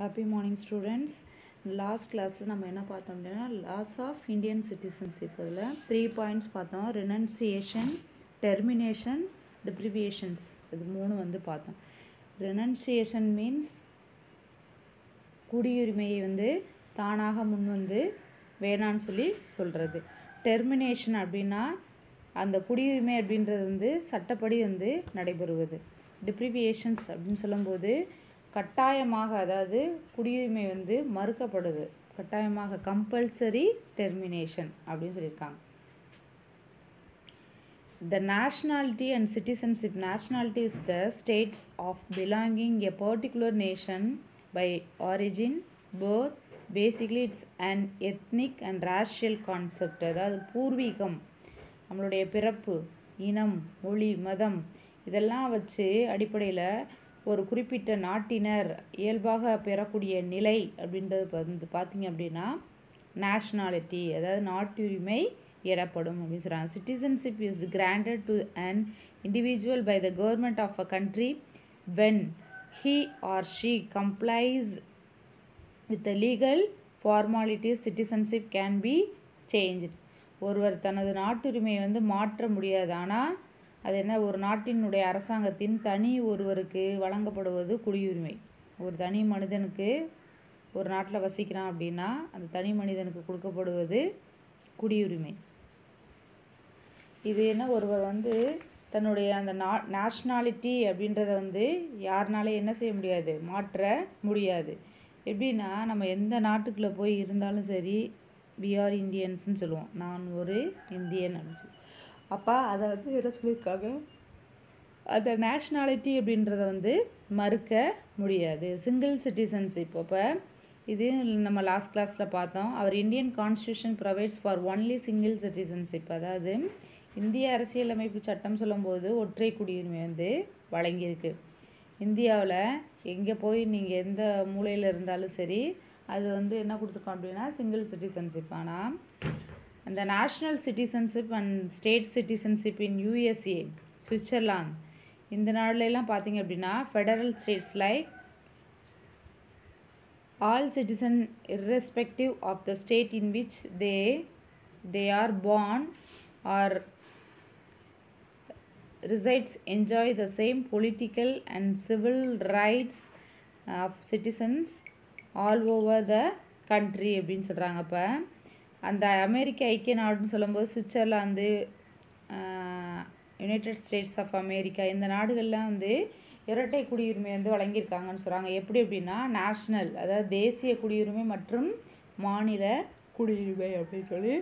Happy morning students. Last class நம்ம என்ன பார்த்தோம் அப்படின்னா laws of Indian citizenship அதில் 3 points பார்த்தோம். renunciation, termination, deprivations இது மூணு பார்த்தோம். renunciation means குடியுரிமையை தானாக முன் வேணான்னு சொல்கிறது. termination அப்படின்னா அந்த குடியுரிமை அப்படின்றது சட்டப்படி நடைபெறுவது. deprivations அப்படின்னு சொல்லும்போது கட்டாயமாக அதாவது குடியுரிமை மறுக்கப்படுது. கட்டாயமாக கம்பல்சரி டெர்மினேஷன் அப்படின்னு சொல்லியிருக்காங்க. The nationality and citizenship. Nationality is the states of belonging a particular nation by origin, birth. Basically it's an ethnic and racial concept. அதாவது பூர்வீகம், நம்மளுடைய பிறப்பு, இனம், மொழி, மதம் இதெல்லாம் வச்சு அடிப்படையில் ஒரு குறிப்பிட்ட நாட்டினர் இயல்பாக பெறக்கூடிய நிலை அப்படின்றது பார்த்திங்க அப்படின்னா நேஷ்னாலிட்டி அதாவது நாட்டுரிமை எனப்படும் அப்படின்னு சொல்கிறாங்க. Citizenship is granted to an individual by the government of a country when he or she complies with the legal formalities. Citizenship can be change. ஒருவர் தனது நாட்டுரிமையை மாற்ற முடியாது. ஆனால் அது என்ன, ஒரு நாட்டினுடைய அரசாங்கத்தின் தனி ஒருவருக்கு வழங்கப்படுவது குடியுரிமை. ஒரு தனி மனிதனுக்கு ஒரு நாட்டில் வசிக்கிறான் அப்படின்னா அந்த தனி மனிதனுக்கு கொடுக்கப்படுவது குடியுரிமை. இது என்ன, ஒருவர் தன்னுடைய அந்த நேஷ்னாலிட்டி அப்படின்றத யாருனாலே என்ன செய்ய முடியாது, மாற்ற முடியாது. எப்படின்னா நம்ம எந்த நாட்டுக்குள்ளே போய் இருந்தாலும் சரி we are இந்தியன்ஸ்ன்னு சொல்லுவோம். நான் ஒரு இந்தியன் அப்படின்னு சொல்லி. அப்போ அதை என்ன சொல்லியிருக்காங்க, அந்த நேஷ்னாலிட்டி அப்படின்றத மறுக்க முடியாது. Single citizenship. அப்போ இது நம்ம லாஸ்ட் கிளாஸில் பார்த்தோம். Our Indian constitution provides for only single citizenship. அதாவது இந்திய அரசியலமைப்பு சட்டம் சொல்லும்போது ஒற்றை குடியுரிமை வழங்கியிருக்கு. இந்தியாவில் எங்கே போய் நீங்கள் எந்த மூலையில் இருந்தாலும் சரி அது என்ன கொடுத்துருக்கோம் அப்படின்னா சிங்கிள் சிட்டிசன்ஷிப். ஆனால் அந்த national citizenship and state citizenship in USA, Switzerland இந்த நாடுலாம் பார்த்தீங்க அப்படின்னா federal states like all citizen irrespective of the state in which they are born or resides enjoy the same political and civil rights of citizens all over the country அப்படின்னு சொல்கிறாங்க. அப்போ அந்த அமெரிக்க ஐக்கிய நாடுன்னு சொல்லும்போது Switzerland, United States of America இந்த நாடுகள்லாம் இரட்டை குடியுரிமை வழங்கியிருக்காங்கன்னு சொல்கிறாங்க. எப்படி அப்படின்னா நேஷ்னல் அதாவது தேசிய குடியுரிமை மற்றும் மாநில குடியுரிமை அப்படின்னு சொல்லி.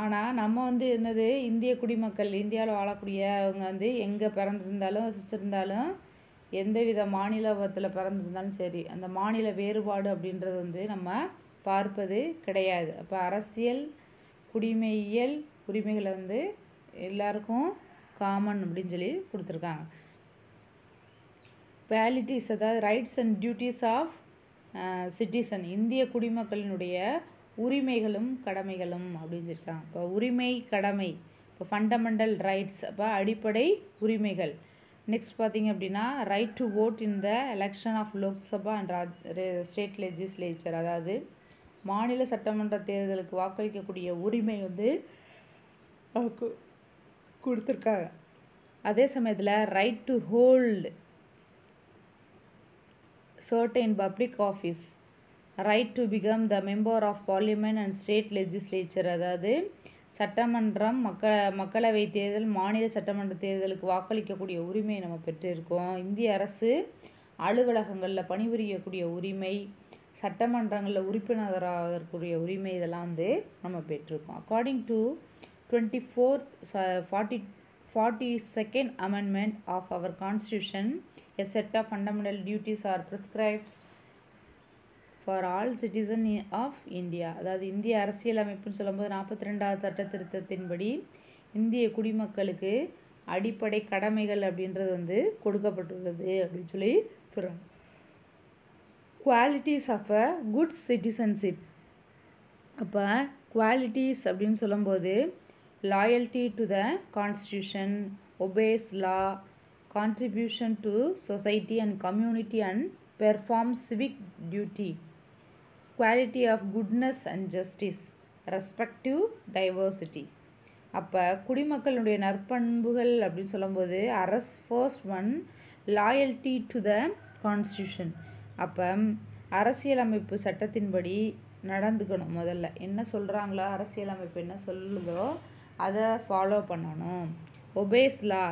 ஆனால் நம்ம என்னது, இந்திய குடிமக்கள், இந்தியாவில் வாழக்கூடியவங்க எங்கே பிறந்திருந்தாலும் வசிச்சிருந்தாலும் எந்தவித மாநிலத்தில் பிறந்திருந்தாலும் சரி அந்த மாநில வேறுபாடு அப்படின்றது நம்ம பார்ப்பது கிடையாது. அப்போ அரசியல் குடிமையியல் உரிமைகளை எல்லாருக்கும் காமன் அப்படின்னு சொல்லி கொடுத்துருக்காங்க. குவாலிட்டிஸ் அதாவது rights and duties of citizen, இந்திய குடிமக்களினுடைய உரிமைகளும் கடமைகளும் அப்படின்னு சொல்லியிருக்காங்க. இப்போ உரிமை கடமை, இப்போ ஃபண்டமெண்டல் ரைட்ஸ், அப்போ அடிப்படை உரிமைகள். நெக்ஸ்ட் பார்த்திங்க அப்படின்னா right to vote in the election of Lok Sabha and state legislature, அதாவது மாநில சட்டமன்ற தேர்தலுக்கு வாக்களிக்கக்கூடிய உரிமை கொடுத்துருக்காங்க. அதே சமயத்தில் right to hold certain public office, right to become the member of parliament and state legislature, அதாவது சட்டமன்றம், மக்களவை தேர்தல், மாநில சட்டமன்ற தேர்தலுக்கு வாக்களிக்கக்கூடிய உரிமையை நம்ம பெற்றிருக்கோம். இந்திய அரசு அலுவலகங்களில் பணிபுரியக்கூடிய உரிமை, சட்டமன்றங்களில் உறுப்பினராகக்கூடிய உரிமை இதெல்லாம் நம்ம பெற்றிருக்கோம். According to 42nd amendment of our constitution, a set of fundamental duties are prescribed for all citizens of India. அதாவது இந்திய அரசியல் அமைப்புன்னு சொல்லும்போது 42வது சட்ட திருத்தத்தின்படி இந்திய குடிமக்களுக்கு அடிப்படை கடமைகள் அப்படின்றது கொடுக்கப்பட்டுள்ளது அப்படின்னு சொல்லி சொல்கிறாங்க. Qualities of a good citizenship. அப்போ குவாலிட்டிஸ் அப்படின்னு சொல்லும்போது loyalty to the constitution, obeys law, contribution to society and community and perform civic duty, quality of goodness and justice, respective diversity. அப்போ குடிமக்களுடைய நற்பண்புகள் அப்படின்னு சொல்லும்போது first one loyalty to the constitution. அப்போ அரசியலமைப்பு சட்டத்தின்படி நடந்துக்கணும். முதல்ல என்ன சொல்கிறாங்களோ, அரசியலமைப்பு என்ன சொல்லுதோ அதை ஃபாலோ பண்ணணும். ஒபேஸ் லா,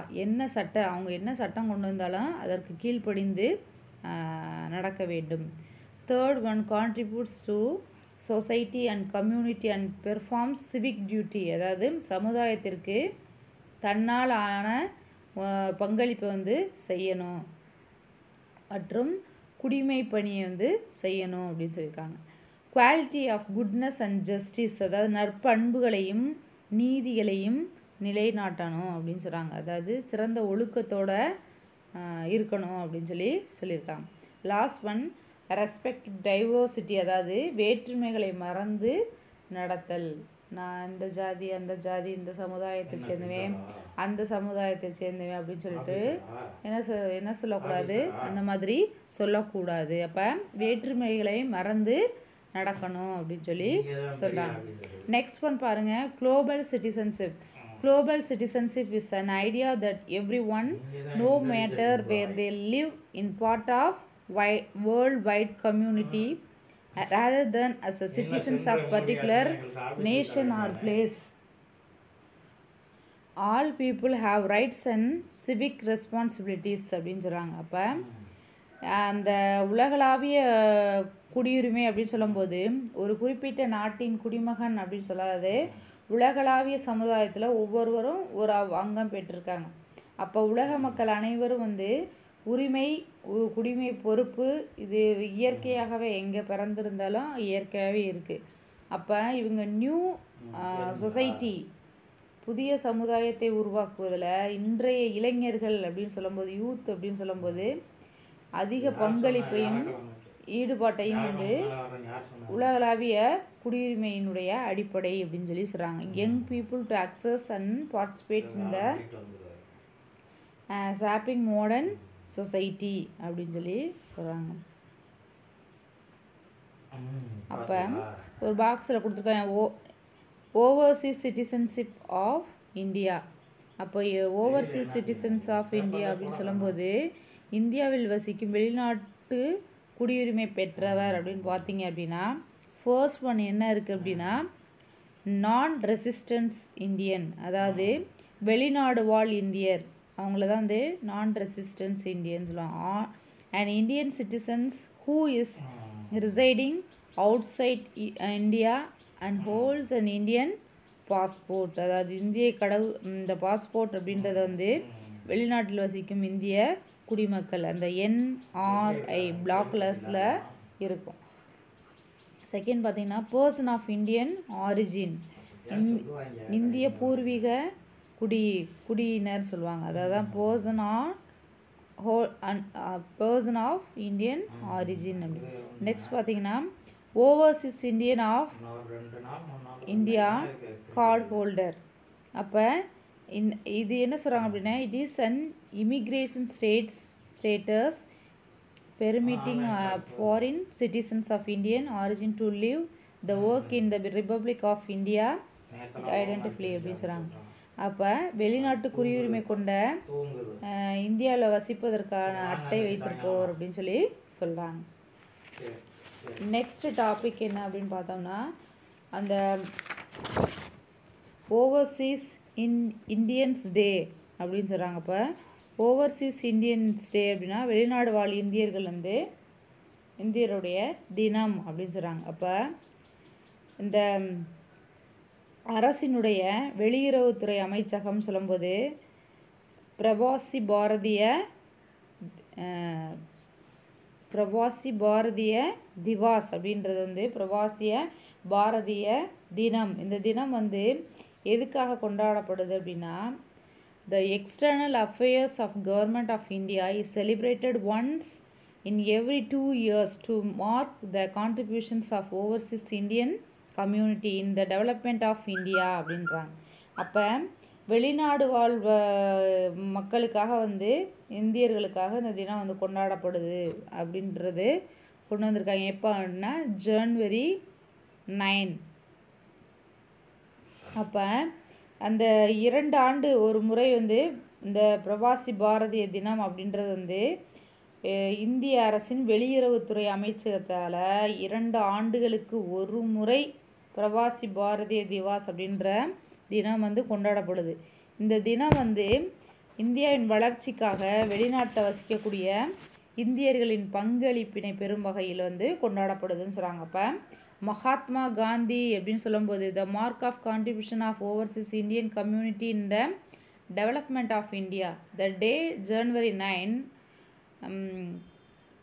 அவங்க என்ன சட்டம் கொண்டு வந்தாலும் அதற்கு கீழ்ப்படிந்து நடக்க வேண்டும். Third one contributes to society and community and performs civic duty, அதாவது சமுதாயத்திற்கு தன்னால் ஆன பங்களிப்பை செய்யணும் மற்றும் குடிமை பணியை செய்யணும் அப்படின்னு சொல்லியிருக்காங்க. Quality of goodness and justice, அதாவது நற்பண்புகளையும் நீதிகளையும் நிலைநாட்டணும் அப்படின்னு சொல்கிறாங்க. அதாவது சிறந்த ஒழுக்கத்தோடு இருக்கணும் அப்படின்னு சொல்லியிருக்காங்க. லாஸ்ட் ஒன் ரெஸ்பெக்ட் டைவர்சிட்டி, அதாவது வேற்றுமைகளை மறந்து நடத்தல். நான் இந்த ஜாதி அந்த ஜாதி, இந்த சமுதாயத்தை சேர்ந்தவேன் அந்த சமுதாயத்தை சேர்ந்தவேன் அப்படின்னு சொல்லிட்டு என்ன சொல்லக்கூடாது, அந்த மாதிரி சொல்லக்கூடாது. அப்போ வேற்றுமைகளை மறந்து நடக்கணும் அப்படின்னு சொல்கிறாங்க. நெக்ஸ்ட் ஒன் பாருங்கள், global citizenship. Global citizenship is an idea that everyone, no matter where they live, in part of worldwide community, rather than as a citizens of particular nation or place. All people have rights and civic responsibilities அப்படின்னு சொல்கிறாங்க. அப்போ அந்த உலகளாவிய குடியுரிமை அப்படின்னு சொல்லும்போது ஒரு குறிப்பிட்ட நாட்டின் குடிமகன் அப்படின்னு சொல்லாது, உலகளாவிய சமுதாயத்தில் ஒவ்வொருவரும் ஒரு அங்கம் பெற்றிருக்காங்க. அப்போ உலக மக்கள் அனைவரும் உரிமை, குடிமை, பொறுப்பு இது இயற்கையாகவே எங்கே பிறந்திருந்தாலும் இயற்கையாகவே இருக்குது. அப்போ இவங்க நியூ சொசைட்டி, புதிய சமுதாயத்தை உருவாக்குவதில் இன்றைய இளைஞர்கள் அப்படின்னு சொல்லும்போது, யூத் அப்படின்னு சொல்லும்போது அதிக பங்களிப்பையும் ஈடுபாட்டையும் உலகளாவிய குடியுரிமையினுடைய அடிப்படை அப்படின்னு சொல்கிறாங்க. Young people to access and participate in the shopping modern society அப்படின்னு சொல்கிறாங்க. அப்போ ஒரு பாக்ஸில் கொடுத்துருக்காங்க ஓவர்சீஸ் சிட்டிசன்ஷிப் ஆஃப் இந்தியா. அப்போ ஓவர்சீஸ் சிட்டிசன்ஸ் ஆஃப் இந்தியா அப்படின்னு சொல்லும்போது இந்தியாவில் வசிக்கும் வெளிநாட்டு குடியுரிமை பெற்றவர் அப்படின்னு பார்த்தீங்க அப்படின்னா ஃபர்ஸ்ட் ஒன் என்ன இருக்குது அப்படின்னா நான் ரெசிஸ்டன்ஸ் இந்தியன், அதாவது வெளிநாடு வாழ் இந்தியர், அவங்கள தான் நான் ரெசிஸ்டன்ஸ் இந்தியன் சொல்லுவாங்க. And Indian citizens who is residing outside India and holds and Indian passport, அதாவது இந்திய இந்த பாஸ்போர்ட் அப்படின்றது வெளிநாட்டில் வசிக்கும் இந்திய குடிமக்கள், அந்த NRI பிளாக் கலர்ஸில் இருக்கும். செகண்ட் பார்த்தீங்கன்னா பர்சன் ஆஃப் இந்தியன் ஆரிஜின், இந்திய பூர்வீக குடியினர் சொல்லுவாங்க. அதாவது தான் பர்சன் ஆஃப் இந்தியன் ஆரிஜின் அப்படி. நெக்ஸ்ட் பார்த்தீங்கன்னா overseas Indian of India card holder. அப்போ இது என்ன சொல்கிறாங்க அப்படின்னா it is an immigration status permitting foreign citizens of Indian origin to live the work in the republic of India identify அப்படின்னு சொல்கிறாங்க. அப்போ வெளிநாட்டு குடியுரிமை கொண்ட இந்தியாவில் வசிப்பதற்கான அட்டை வைத்திருப்போர் அப்படின்னு சொல்கிறாங்க. நெக்ஸ்ட் டாபிக் என்ன அப்படின்னு பார்த்தோம்னா அந்த ஓவர்சீஸ் இந்தியன்ஸ் டே அப்படின்னு சொல்கிறாங்க. இப்போ ஓவர்சீஸ் இந்தியன்ஸ் டே அப்படின்னா வெளிநாடு வாழ் இந்தியர்கள் இந்தியருடைய தினம் அப்படின்னு சொல்கிறாங்க. அப்போ இந்த அரசினுடைய வெளியுறவுத்துறை அமைச்சகம் சொல்லும்போது பிரவாசி பாரதிய திவாஸ் அப்படின்றது பிரவாசிய பாரதிய தினம். இந்த தினம் எதுக்காக கொண்டாடப்படுது அப்படின்னா the external affairs of government of India is celebrated once in every 2 years to mark the contributions of overseas Indian community in the development of India அப்படின்றாங்க. அப்போ வெளிநாடு வாழ் மக்களுக்காக வந்து இந்தியர்களுக்காக இந்த தினம் வந்து கொண்டாடப்படுது அப்படின்றது கொண்டு வந்திருக்காங்க. எப்போ அப்படின்னா ஜனவரி 9. அப்போ அந்த 2 ஆண்டு ஒரு முறை வந்து இந்த பிரவாசி பாரதிய தினம் அப்படின்றது வந்து இந்திய அரசின் வெளியுறவுத்துறை அமைச்சகத்தால் 2 ஆண்டுகளுக்கு ஒரு முறை பிரவாசி பாரதிய திவாஸ் அப்படின்ற தினம் வந்து கொண்டாடப்படுது. இந்த தினம் வந்து இந்தியாவின் வளர்ச்சிக்காக வெளிநாட்டில் வசிக்கக்கூடிய இந்தியர்களின் பங்களிப்பினை பெறும் வகையில் வந்து கொண்டாடப்படுதுன்னு சொல்கிறாங்க. அப்போ மகாத்மா காந்தி அப்படின்னு சொல்லும்போது the mark of contribution of overseas Indian community in the development of India. The day January 9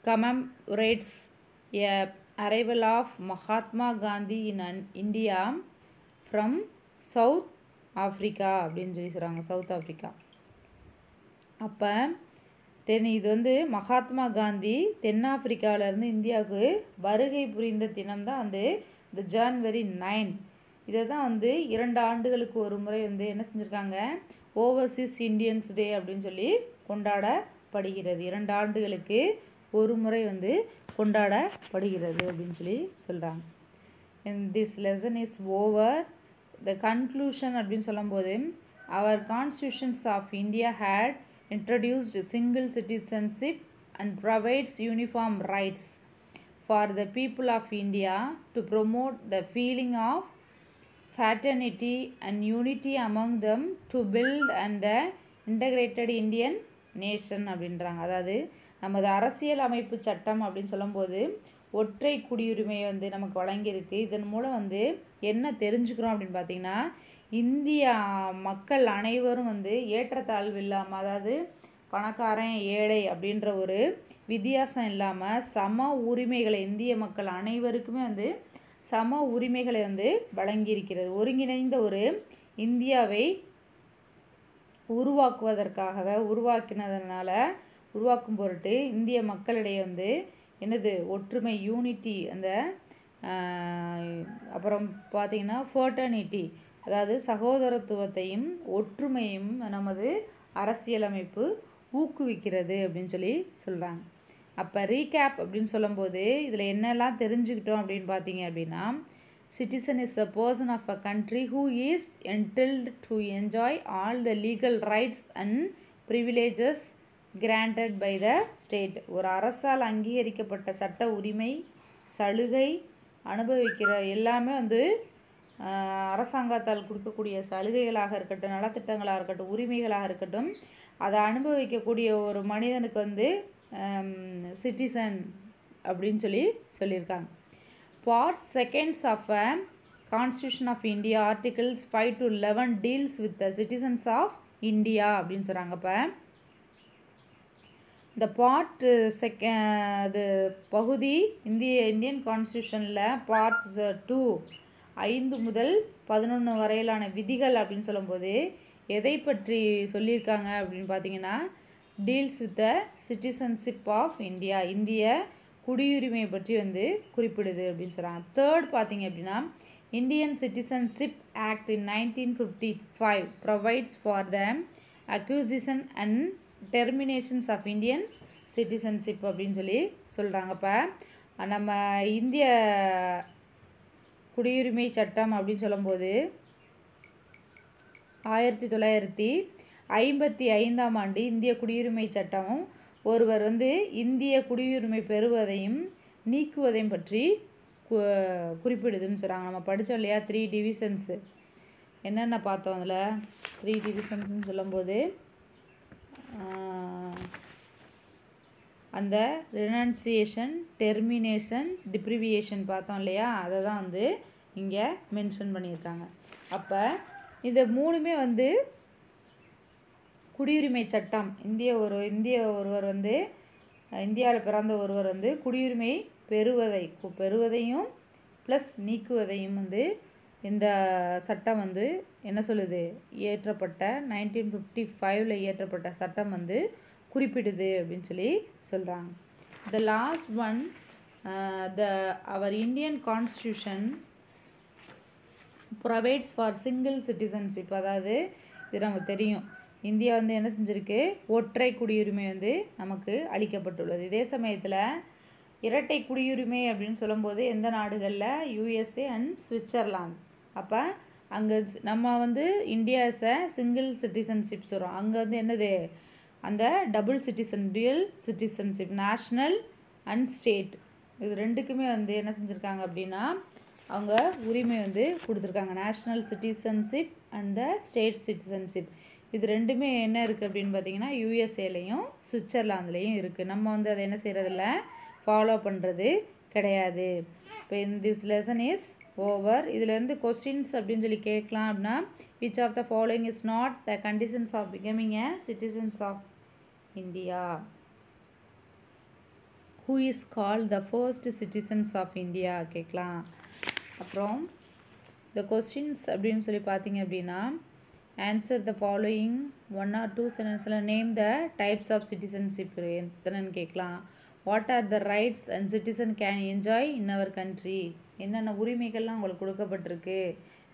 commemorates a arrival of Mahatma Gandhi in India from South Africa அப்படின்னு சொல்லி சொல்கிறாங்க. South Africa. அப்போ இது வந்து மகாத்மா காந்தி தென்னாப்பிரிக்காவிலேருந்து இந்தியாவுக்கு வருகை புரிந்த தினம் தான் வந்து இந்த January 9. இதை தான் வந்து 2 ஆண்டுகளுக்கு ஒரு முறை வந்து என்ன செஞ்சுருக்காங்க, ஓவர்சீஸ் இந்தியன்ஸ் டே அப்படின்னு சொல்லி கொண்டாடப்படுகிறது. 2 ஆண்டுகளுக்கு ஒரு முறை வந்து கொண்டாடப்படுகிறது அப்படின்னு சொல்லி சொல்கிறாங்க. This lesson is over. The conclusion அப்படின்னு சொல்லும்போது our constitutions of India had introduced single citizenship and provides uniform rights for the people of India to promote the feeling of fraternity and unity among them to build and the integrated Indian nation அப்படின்றாங்க. அதாவது நமது அரசியல் அமைப்பு சட்டம் அப்படின்னு சொல்லும்போது ஒற்றை குடியுரிமையை வந்து நமக்கு வழங்கியிருக்கு. இதன் மூலம் வந்து என்ன தெரிஞ்சுக்கிறோம் அப்படின்னு பார்த்திங்கன்னா, இந்தியா மக்கள் அனைவரும் வந்து ஏற்றத்தாழ்வு இல்லாமல், அதாவது பணக்காரன் ஏழை அப்படின்ற ஒரு வித்தியாசம் இல்லாமல் சம உரிமைகளை இந்திய மக்கள் அனைவருக்குமே வந்து சம உரிமைகளை வந்து வழங்கியிருக்கிறது. ஒருங்கிணைந்த ஒரு இந்தியாவை உருவாக்கும் பொருட்டு இந்திய மக்களிடையே வந்து என்னது ஒற்றுமை, யூனிட்டி, அந்த அப்புறம் பார்த்திங்கன்னா ஃபர்டர்னிட்டி, அதாவது சகோதரத்துவத்தையும் ஒற்றுமையும் நமது அரசியலமைப்பு ஊக்குவிக்கிறது அப்படின்னு சொல்லி சொல்கிறாங்க. அப்போ ரீகேப் அப்படின்னு சொல்லும்போது இதில் என்னெல்லாம் தெரிஞ்சுக்கிட்டோம் அப்படின்னு பார்த்தீங்க அப்படின்னா, citizen is a person of a country who is entitled to enjoy all the legal rights and privileges granted by the state. ஒரு அரசால் அங்கீகரிக்கப்பட்ட சட்ட உரிமை, சலுகை அனுபவிக்கிற எல்லாமே வந்து அரசாங்கத்தால் கொடுக்கக்கூடிய சலுகைகளாக இருக்கட்டும், நலத்திட்டங்களாக இருக்கட்டும், உரிமைகளாக இருக்கட்டும், அதை அனுபவிக்கக்கூடிய ஒரு மனிதனுக்கு வந்து சிட்டிசன் அப்படின்னு சொல்லியிருக்காங்க. Part seconds of a constitution of India articles 5 to 11 deals with the citizens of India அப்படின்னு சொல்கிறாங்க. இப்போ இந்த பார்ட் இது பகுதி இந்தியன் கான்ஸ்டியூஷனில் பார்ட் 2 5 முதல் 11 வரையிலான விதிகள் அப்படின்னு சொல்லும்போது எதை பற்றி சொல்லியிருக்காங்க அப்படின்னு பார்த்தீங்கன்னா, deals with the citizenship of India, இந்திய குடியுரிமை பற்றி வந்து குறிப்பிடுது அப்படின்னு சொல்கிறாங்க. தேர்ட் பார்த்தீங்க அப்படின்னா, Indian citizenship act in 1955 provides for the acquisition and terminations of Indian citizenship அப்படின்னு சொல்லி சொல்கிறாங்க. இப்போ நம்ம இந்திய குடியுரிமை சட்டம் அப்படின்னு சொல்லும்போது 1955ஆம் ஆண்டு இந்திய குடியுரிமை சட்டமும் ஒருவர் வந்து இந்திய குடியுரிமை பெறுவதையும் நீக்குவதையும் பற்றி குறிப்பிடுதுன்னு சொல்கிறாங்க. நம்ம படித்தோம் இல்லையா 3 டிவிஷன்ஸு, என்னென்ன பார்த்தோம் அதில் 3 டிவிஷன்ஸ்னு சொல்லும்போது அந்த ரெனன்சியேஷன், டெர்மினேஷன், டிப்ரிவியேஷன் பார்த்தோம் இல்லையா, அதை தான் வந்து இங்கே மென்ஷன் பண்ணியிருக்காங்க. அப்போ இந்த மூணுமே வந்து குடியுரிமை சட்டம், ஒருவர் வந்து இந்தியாவில் பிறந்த ஒருவர் வந்து குடியுரிமை பெறுவதையும் ப்ளஸ் நீக்குவதையும் வந்து இந்த சட்டம் வந்து என்ன சொல்லுது, இயற்றப்பட்ட 1955 இயற்றப்பட்ட சட்டம் வந்து குறிப்பிடுது அப்படின்னு சொல்லி சொல்கிறாங்க. The last one, our Indian constitution provides for single citizenship, அதாவது இது நமக்கு தெரியும். இந்தியா வந்து என்ன செஞ்சுருக்கு, ஒற்றை குடியுரிமை வந்து நமக்கு அளிக்கப்பட்டுள்ளது. இதே சமயத்தில் இரட்டை குடியுரிமை அப்படின்னு சொல்லும்போது எந்த நாடுகளில், யூஎஸ்ஏ அண்ட் சுவிட்சர்லாந்து. அப்போ அங்கே நம்ம வந்து India is a single citizenship சொல்கிறோம். அங்கே வந்து என்னது, அந்த double citizen, dual citizenship, national and state, இது ரெண்டுக்குமே வந்து என்ன செஞ்சுருக்காங்க அப்படின்னா அவங்க உரிமை வந்து கொடுத்துருக்காங்க. National citizenship and the state citizenship, இது ரெண்டுமே என்ன இருக்குது அப்படின்னு பார்த்தீங்கன்னா யூஎஸ்ஏலையும் சுவிட்சர்லாந்துலேயும் இருக்குது. நம்ம வந்து அதை என்ன செய்கிறதில்ல, ஃபாலோ பண்ணுறது கிடையாது. இப்போ திஸ் லெசன் இஸ் ஓவர். இதுலேருந்து கொஸ்டின்ஸ் அப்படின்னு சொல்லி கேட்கலாம் அப்படின்னா, which of the following is not the conditions of becoming a citizens of India? Who is called the first citizens of India கேட்கலாம். அப்புறம் இந்த கொஸ்டின்ஸ் அப்படின்னு சொல்லி பார்த்தீங்க அப்படின்னா, ஆன்சர் த ஃபாலோயிங் 1 or 2 சென்டென்ஸில் name the types of citizenship எத்தனைன்னு கேட்கலாம். What are the rights and citizen can enjoy in our country, என்னென்ன உரிமைகள்லாம் உங்களுக்கு கொடுக்கப்பட்டிருக்கு,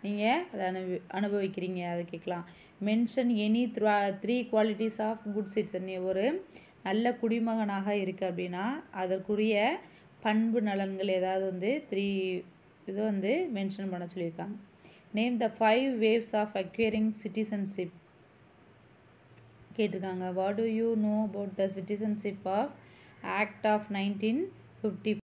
நீங்கள் அதை அனுபவிக்கிறீங்க, அதை கேட்கலாம். Mention any 3 qualities of good citizen, ஒரு நல்ல குடிமகனாக இருக்குது அப்படின்னா அதற்குரிய பண்பு நலன்கள் ஏதாவது வந்து 3 இது வந்து மென்ஷன் பண்ண சொல்லியிருக்காங்க. Name the 5 waves of acquiring citizenship கேட்டிருக்காங்க. What do you know about the citizenship of act of 1954?